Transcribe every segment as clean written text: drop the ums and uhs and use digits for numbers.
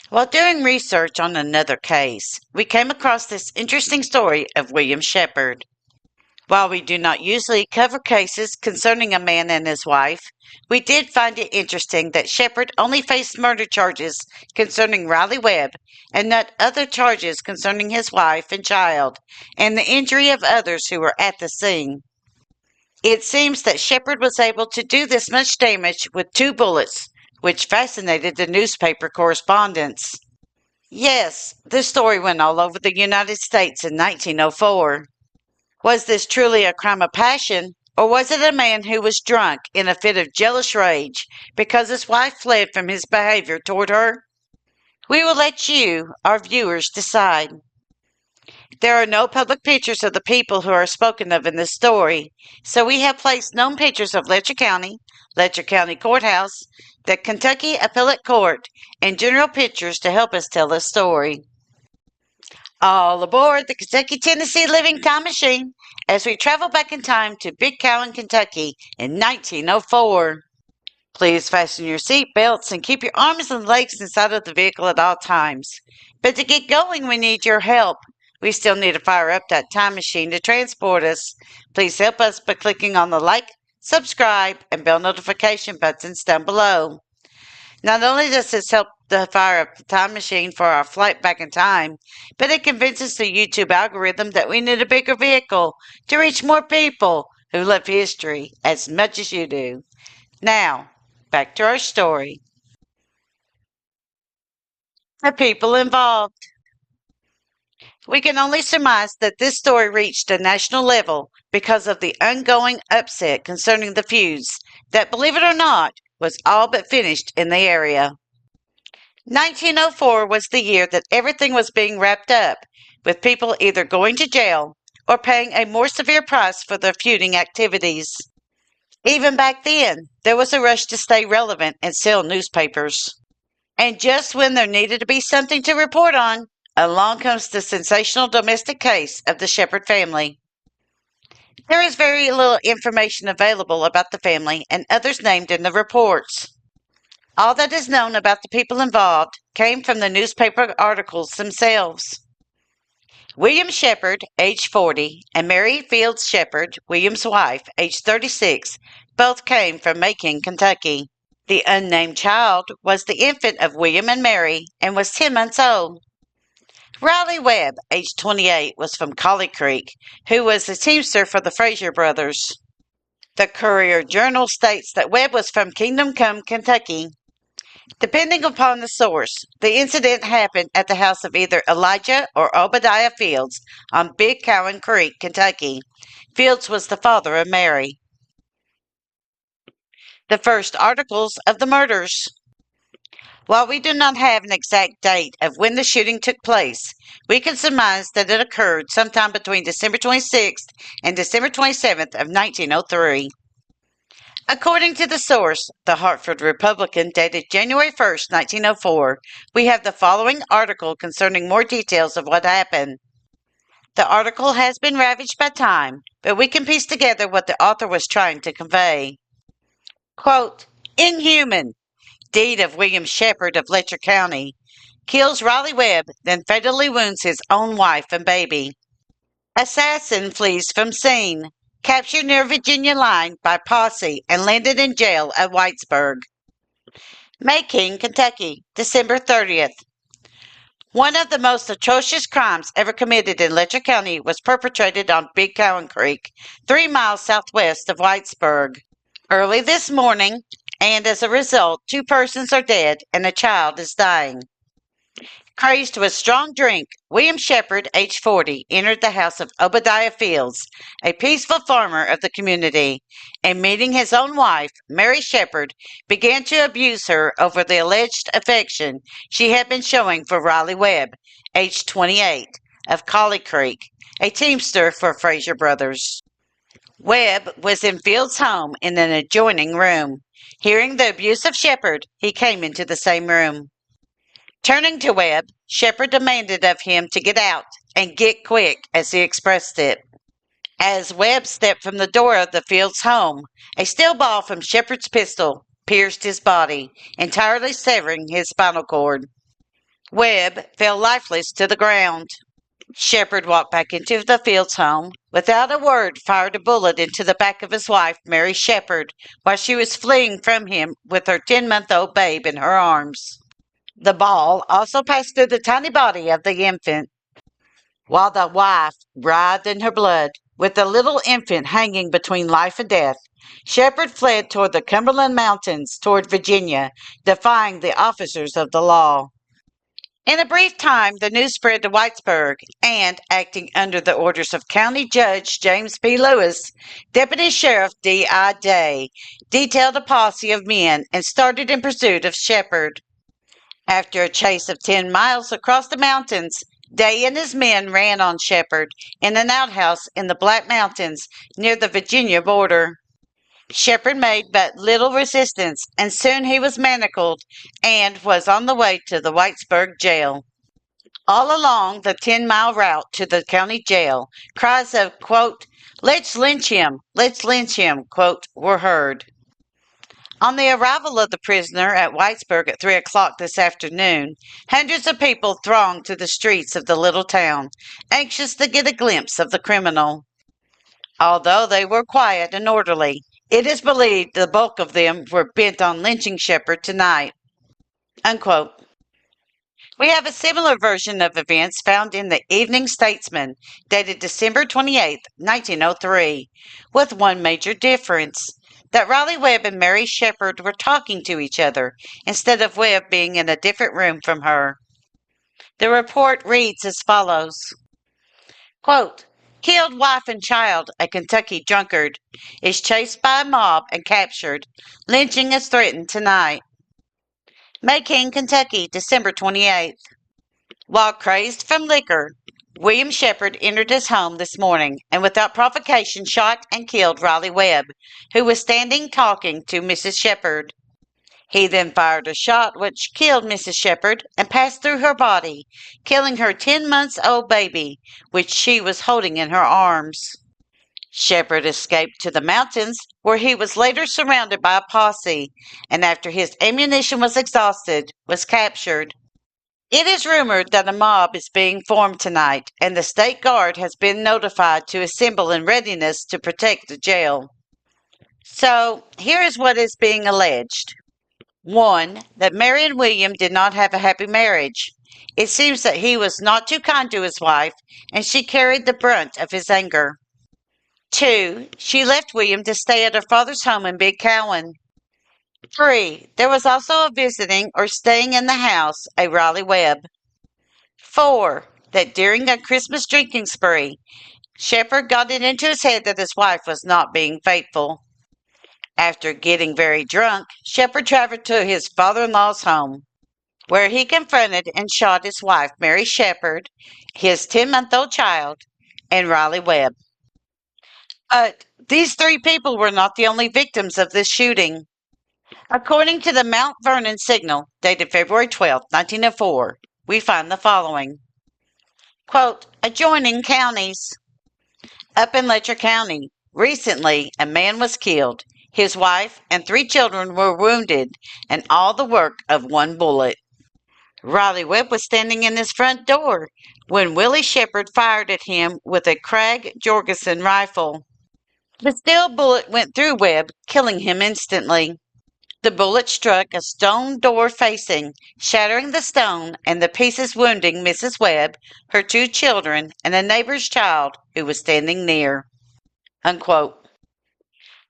While doing research on another case, we came across this interesting story of William Shephard. While we do not usually cover cases concerning a man and his wife, we did find it interesting that Shephard only faced murder charges concerning Riley Webb and not other charges concerning his wife and child and the injury of others who were at the scene. It seems that Shephard was able to do this much damage with two bullets, which fascinated the newspaper correspondents. Yes, this story went all over the United States in 1904. Was this truly a crime of passion, or was it a man who was drunk in a fit of jealous rage because his wife fled from his behavior toward her? We will let you, our viewers, decide. There are no public pictures of the people who are spoken of in this story, so we have placed known pictures of Letcher County Courthouse, the Kentucky Appellate Court, and general pictures to help us tell this story. All aboard the Kentucky Tennessee Living Time Machine as we travel back in time to Big Cowan, Kentucky in 1904. Please fasten your seat belts and keep your arms and legs inside of the vehicle at all times. But to get going, we need your help. We still need to fire up that time machine to transport us. Please help us by clicking on the like, subscribe, and bell notification buttons down below. Not only does this help to fire up the time machine for our flight back in time, but it convinces the YouTube algorithm that we need a bigger vehicle to reach more people who love history as much as you do. Now, back to our story. The people involved. We can only surmise that this story reached a national level because of the ongoing upset concerning the feuds that, believe it or not, was all but finished in the area. 1904 was the year that everything was being wrapped up, with people either going to jail or paying a more severe price for their feuding activities. Even back then, there was a rush to stay relevant and sell newspapers. And just when there needed to be something to report on, along comes the sensational domestic case of the Shephard family. There is very little information available about the family and others named in the reports. All that is known about the people involved came from the newspaper articles themselves. William Shephard, age 40, and Mary Fields Shephard, William's wife, age 36, both came from Macon, Kentucky. The unnamed child was the infant of William and Mary and was 10 months old. Riley Webb, age 28, was from Collie Creek, who was the teamster for the Fraser brothers. The Courier-Journal states that Webb was from Kingdom Come, Kentucky. Depending upon the source, the incident happened at the house of either Elijah or Obadiah Fields on Big Cowan Creek, Kentucky. Fields was the father of Mary. The first articles of the murders. While we do not have an exact date of when the shooting took place, we can surmise that it occurred sometime between December 26th and December 27th of 1903. According to the source, the Hartford Republican, dated January 1st, 1904, we have the following article concerning more details of what happened. The article has been ravaged by time, but we can piece together what the author was trying to convey. Quote, inhuman. Deed of William Shephard of Letcher County. Kills Riley Webb, then fatally wounds his own wife and baby. Assassin flees from scene. Captured near Virginia line by posse and landed in jail at Whitesburg. Macon, Kentucky, December 30th. One of the most atrocious crimes ever committed in Letcher County was perpetrated on Big Cowan Creek, 3 miles southwest of Whitesburg. Early this morning, and as a result, 2 persons are dead and a child is dying. Crazed with strong drink, William Shephard, age 40, entered the house of Obadiah Fields, a peaceful farmer of the community, and meeting his own wife, Mary Shephard, began to abuse her over the alleged affection she had been showing for Riley Webb, age 28, of Collie Creek, a teamster for Fraser Brothers. Webb was in Fields' home in an adjoining room. Hearing the abuse of Shephard, he came into the same room. Turning to Webb, Shephard demanded of him to get out, and get quick, as he expressed it. As Webb stepped from the door of the Fields' home, a steel ball from Shephard's pistol pierced his body, entirely severing his spinal cord. Webb fell lifeless to the ground. Shepherd walked back into the Fields home. Without a word, fired a bullet into the back of his wife, Mary Shephard, while she was fleeing from him with her 10-month-old babe in her arms. The ball also passed through the tiny body of the infant, while the wife writhed in her blood, with the little infant hanging between life and death. Shepherd fled toward the Cumberland Mountains, toward Virginia, defying the officers of the law. In a brief time, the news spread to Whitesburg, and, acting under the orders of County Judge James P. Lewis, Deputy Sheriff D.I. Day detailed a posse of men and started in pursuit of Shepherd. After a chase of 10 miles across the mountains, Day and his men ran on Shepherd in an outhouse in the Black Mountains near the Virginia border. Shepherd made but little resistance, and soon he was manacled and was on the way to the Whitesburg jail. All along the 10-mile route to the county jail, cries of, quote, let's lynch him, quote, were heard. On the arrival of the prisoner at Whitesburg at 3 o'clock this afternoon, hundreds of people thronged to the streets of the little town, anxious to get a glimpse of the criminal. Although they were quiet and orderly, it is believed the bulk of them were bent on lynching Shepherd tonight. Unquote. We have a similar version of events found in the Evening Statesman, dated December 28, 1903, with one major difference: that Riley Webb and Mary Shephard were talking to each other, instead of Webb being in a different room from her. The report reads as follows. Quote, killed wife and child, a Kentucky drunkard, is chased by a mob and captured. Lynching is threatened tonight. Macon, Kentucky, December 28th. While crazed from liquor, William Shephard entered his home this morning and without provocation shot and killed Riley Webb, who was standing talking to Mrs. Shephard. He then fired a shot which killed Mrs. Shephard and passed through her body, killing her 10-month-old baby, which she was holding in her arms. Shephard escaped to the mountains, where he was later surrounded by a posse, and after his ammunition was exhausted, was captured. It is rumored that a mob is being formed tonight, and the State Guard has been notified to assemble in readiness to protect the jail. So, here is what is being alleged. 1. That Mary and William did not have a happy marriage. It seems that he was not too kind to his wife, and she carried the brunt of his anger. 2. She left William to stay at her father's home in Big Cowan. 3. There was also a visiting or staying in the house a Riley Webb. 4. That during a Christmas drinking spree, Shepherd got it into his head that his wife was not being faithful. After getting very drunk, Shepherd traveled to his father-in-law's home, where he confronted and shot his wife, Mary Shephard, his 10-month-old child, and Riley Webb. But these three people were not the only victims of this shooting. According to the Mount Vernon Signal, dated February 12, 1904, we find the following. Quote, adjoining counties. Up in Letcher County, recently a man was killed. His wife and 3 children were wounded, and all the work of one bullet. Riley Webb was standing in his front door when Willie Shephard fired at him with a Krag Jorgensen rifle. The steel bullet went through Webb, killing him instantly. The bullet struck a stone door facing, shattering the stone and the pieces wounding Mrs. Webb, her 2 children, and a neighbor's child who was standing near. Unquote.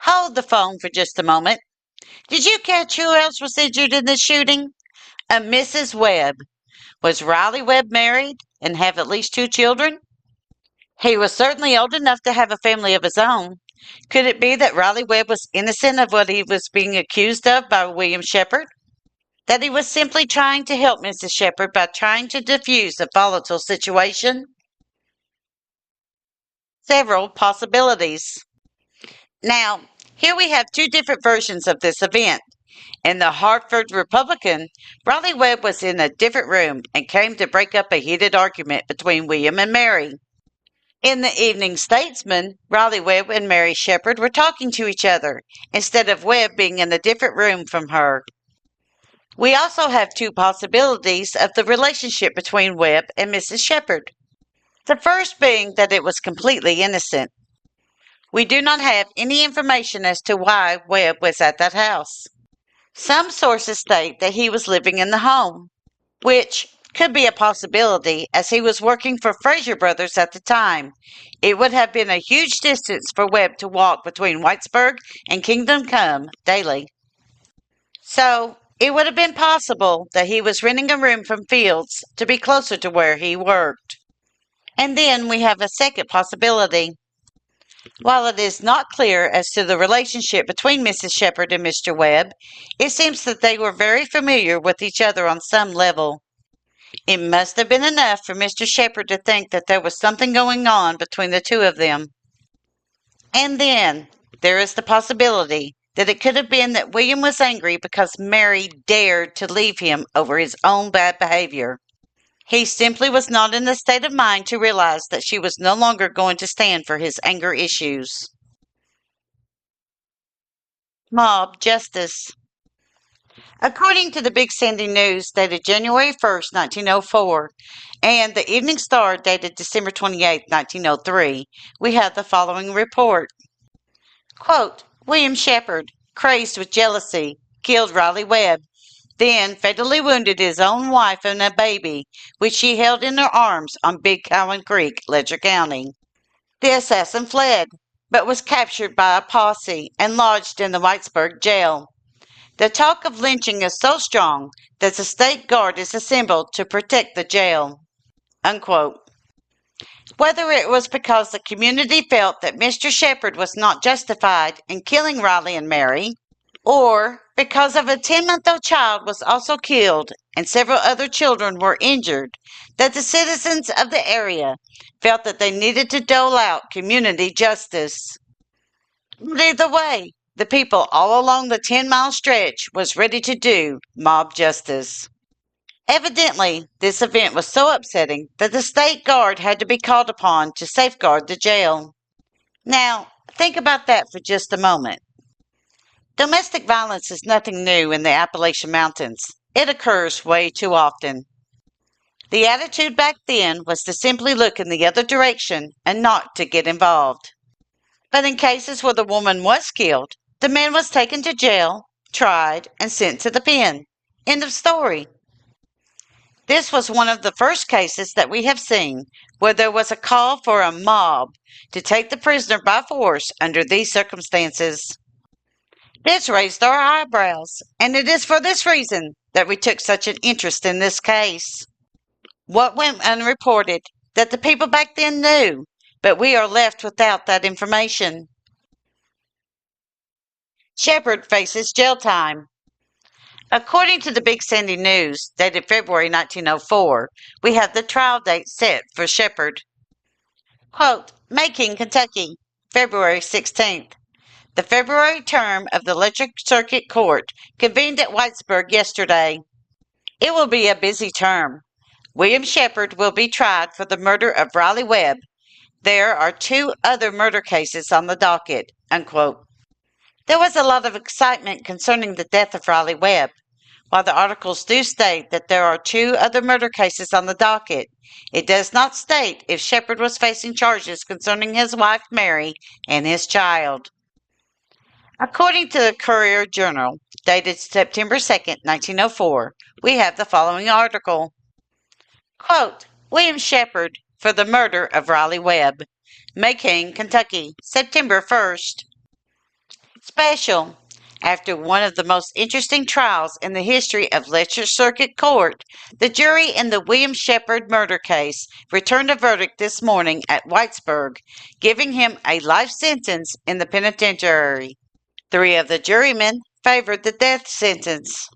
Hold the phone for just a moment. Did you catch who else was injured in the shooting? A Mrs. Webb. Was Riley Webb married and have at least 2 children? He was certainly old enough to have a family of his own. Could it be that Riley Webb was innocent of what he was being accused of by William Shephard? That he was simply trying to help Mrs. Shephard by trying to diffuse a volatile situation? Several possibilities. Now, here we have 2 different versions of this event. In the Hartford Republican, Riley Webb was in a different room and came to break up a heated argument between William and Mary. In the Evening Statesman, Riley Webb and Mary Shephard were talking to each other, instead of Webb being in a different room from her. We also have two possibilities of the relationship between Webb and Mrs. Shephard. The first being that it was completely innocent. We do not have any information as to why Webb was at that house. Some sources state that he was living in the home, which could be a possibility as he was working for Fraser Brothers at the time. It would have been a huge distance for Webb to walk between Whitesburg and Kingdom Come daily. So it would have been possible that he was renting a room from Fields to be closer to where he worked. And then we have a second possibility. While it is not clear as to the relationship between Mrs. Shephard and Mr. Webb, it seems that they were very familiar with each other on some level. It must have been enough for Mr. Shephard to think that there was something going on between the two of them. And then there is the possibility that it could have been that William was angry because Mary dared to leave him over his own bad behavior. He simply was not in the state of mind to realize that she was no longer going to stand for his anger issues. Mob justice. According to the Big Sandy News dated January 1st, 1904, and the Evening Star dated December 28th, 1903, we have the following report. Quote, William Shephard, crazed with jealousy, killed Riley Webb, then fatally wounded his own wife and a baby, which she held in her arms on Big Cowan Creek, Letcher County. The assassin fled, but was captured by a posse and lodged in the Whitesburg jail. The talk of lynching is so strong that the state guard is assembled to protect the jail. Unquote. Whether it was because the community felt that Mr. Shephard was not justified in killing Riley and Mary, or because of a 10-month-old child was also killed and several other children were injured, that the citizens of the area felt that they needed to dole out community justice. But either way, the people all along the 10-mile stretch was ready to do mob justice. Evidently, this event was so upsetting that the state guard had to be called upon to safeguard the jail. Now, think about that for just a moment. Domestic violence is nothing new in the Appalachian Mountains. It occurs way too often. The attitude back then was to simply look in the other direction and not to get involved. But in cases where the woman was killed, the man was taken to jail, tried, and sent to the pen. End of story. This was one of the first cases that we have seen where there was a call for a mob to take the prisoner by force under these circumstances. This raised our eyebrows, and it is for this reason that we took such an interest in this case. What went unreported that the people back then knew, but we are left without that information. Shephard faces jail time. According to the Big Sandy News, dated February 1904, we have the trial date set for Shephard. Quote, Macon, Kentucky, February 16th. The February term of the Electric Circuit Court convened at Whitesburg yesterday. It will be a busy term. William Shephard will be tried for the murder of Riley Webb. There are two other murder cases on the docket. Unquote. There was a lot of excitement concerning the death of Riley Webb. While the articles do state that there are two other murder cases on the docket, it does not state if Shephard was facing charges concerning his wife Mary and his child. According to the Courier-Journal, dated September 2nd, 1904, we have the following article. Quote, William Shephard for the murder of Riley Webb, Macon, Kentucky, September 1st. Special. After one of the most interesting trials in the history of Letcher Circuit Court, the jury in the William Shephard murder case returned a verdict this morning at Whitesburg, giving him a life sentence in the penitentiary. 3 of the jurymen favored the death sentence.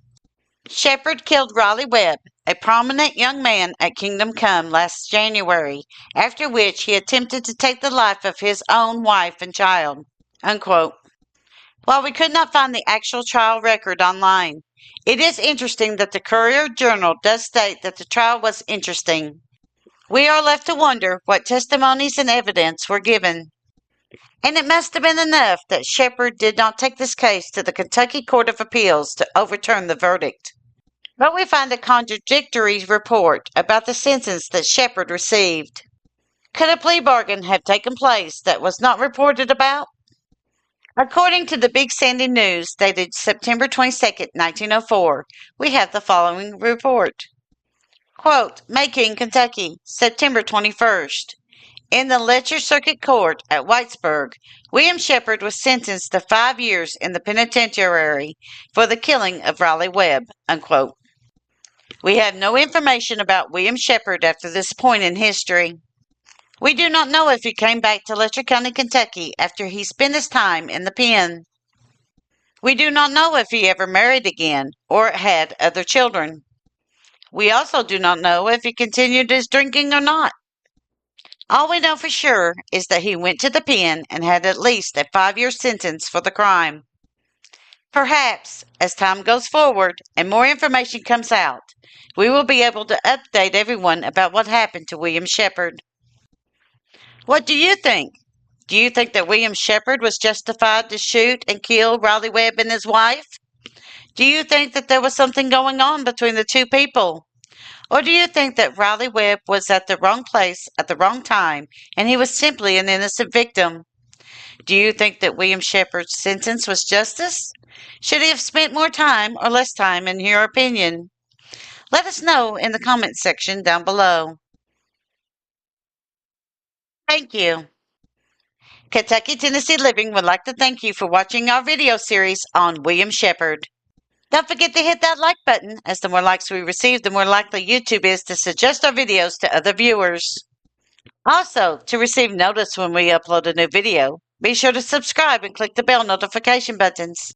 Shephard killed Riley Webb, a prominent young man at Kingdom Come last January, after which he attempted to take the life of his own wife and child. Unquote. While we could not find the actual trial record online, it is interesting that the Courier-Journal does state that the trial was interesting. We are left to wonder what testimonies and evidence were given. And it must have been enough that Shephard did not take this case to the Kentucky Court of Appeals to overturn the verdict. But we find a contradictory report about the sentence that Shephard received. Could a plea bargain have taken place that was not reported about? According to the Big Sandy News, dated September 22nd, 1904, we have the following report. Quote, Macon, Kentucky, September 21st. In the Letcher Circuit Court at Whitesburg, William Shephard was sentenced to 5 years in the penitentiary for the killing of Riley Webb. Unquote. We have no information about William Shephard after this point in history. We do not know if he came back to Letcher County, Kentucky after he spent his time in the pen. We do not know if he ever married again or had other children. We also do not know if he continued his drinking or not. All we know for sure is that he went to the pen and had at least a 5-year sentence for the crime. Perhaps, as time goes forward and more information comes out, we will be able to update everyone about what happened to William Shephard. What do you think? Do you think that William Shephard was justified to shoot and kill Riley Webb and his wife? Do you think that there was something going on between the two people? Or do you think that Riley Webb was at the wrong place at the wrong time and he was simply an innocent victim? Do you think that William Shephard's sentence was justice? Should he have spent more time or less time, in your opinion? Let us know in the comments section down below. Thank you. Kentucky Tennessee Living would like to thank you for watching our video series on William Shephard. Don't forget to hit that like button, as the more likes we receive, the more likely YouTube is to suggest our videos to other viewers. Also, to receive notice when we upload a new video, be sure to subscribe and click the bell notification buttons.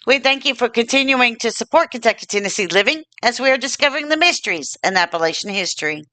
We thank you for continuing to support Kentucky Tennessee Living as we are discovering the mysteries in Appalachian history.